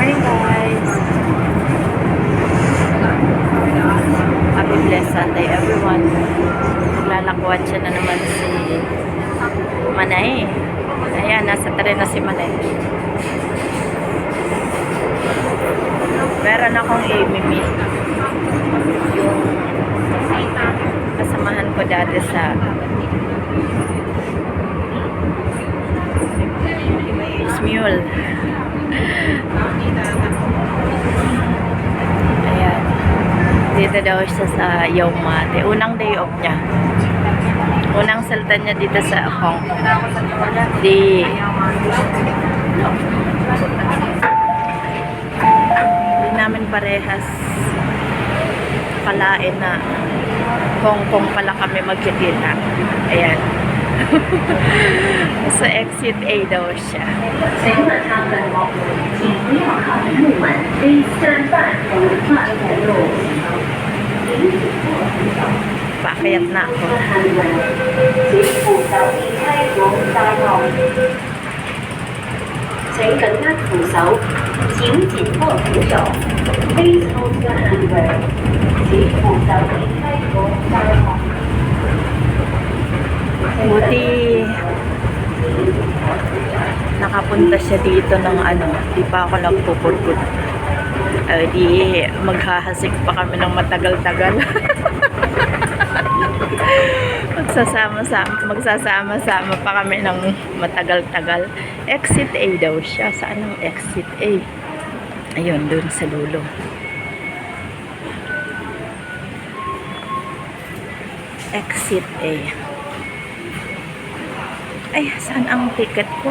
morning, guys. Happy blessed Sunday, everyone. Lalakuan siya na naman si Manay. Ayan, nasa tren na si Manay. Meron akong i-meet. Yung kasamahan ko dati sa Smule. Ayan. Dito daw siya sa Yaumate. Unang day off niya. Unang salta niya dito sa Hong Kong. Di namin parehas kalain na Hong Kong pala kami magkikita. Ayan. Sa exit A daw siya. Paakyat na ako. Buti nakapunta siya dito ng ano, di pa ako nagpupurput. Di maghahasik pa kami ng matagal-tagal. Magsasama-sama pa kami ng matagal-tagal. Exit A daw siya. Saan ang exit A? Ayun, dun sa dulo. Exit A. Ay, saan ang ticket ko?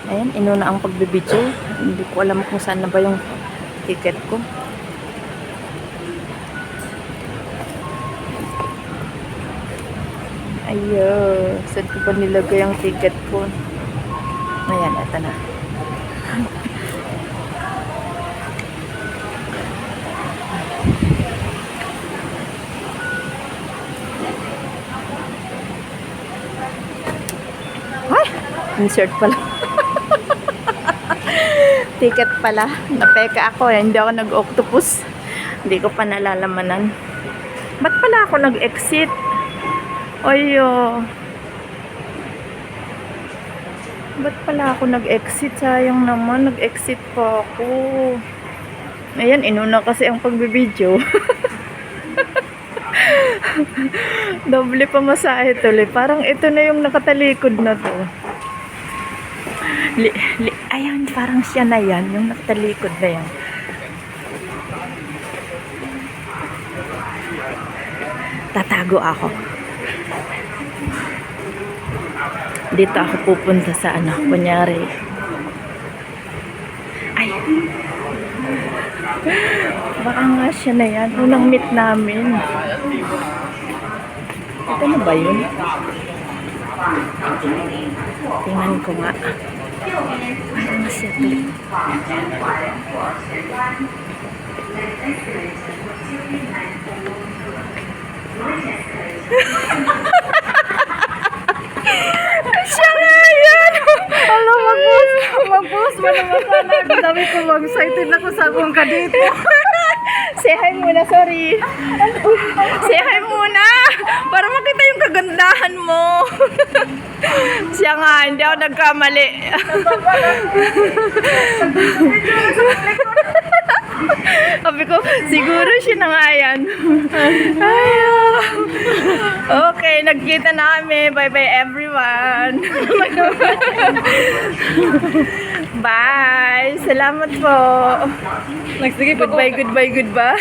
Ayan, inuna ang pagbibidyo. Hindi ko alam kung saan na ba yung ticket ko. Ayun, saan ko ba nilagay ang ticket ko? Ayan, eto na. Ay, insert pala. Ticket pala. Napeka ako. Hindi ako nag-octopus. Hindi ko pa nalalamanan. Ba't pala ako nag-exit? Oyo. Ba't pala ako nag-exit? Sayang naman. Nag-exit pa ako. Ayan, inuna kasi ang pagbibideo. Doble pa masahe tuloy. Parang ito na yung nakatalikod na to. Ayan, parang siya na yan. Yung nakatalikod na yan. Tatago ako. Dito ako pupunta sa ano. Kunyari. Ay. Baka nga siya na yan. Unang meet namin. Ito na ba yun? Tingnan ko nga. Parang nga siya to. Siya nga yan! Alam, mag-post mo naman sana. Ang dami ko mag-excited ako sa akong ka dito. Say hi muna, sorry. Say hi muna. Para makita yung kagandahan mo. Siya nga, hindi ako nagkamali. Sabi ko, siguro siya na nga yan. Okay, nagkita na kami. Bye-bye everyone. Bye. Salamat po. Goodbye.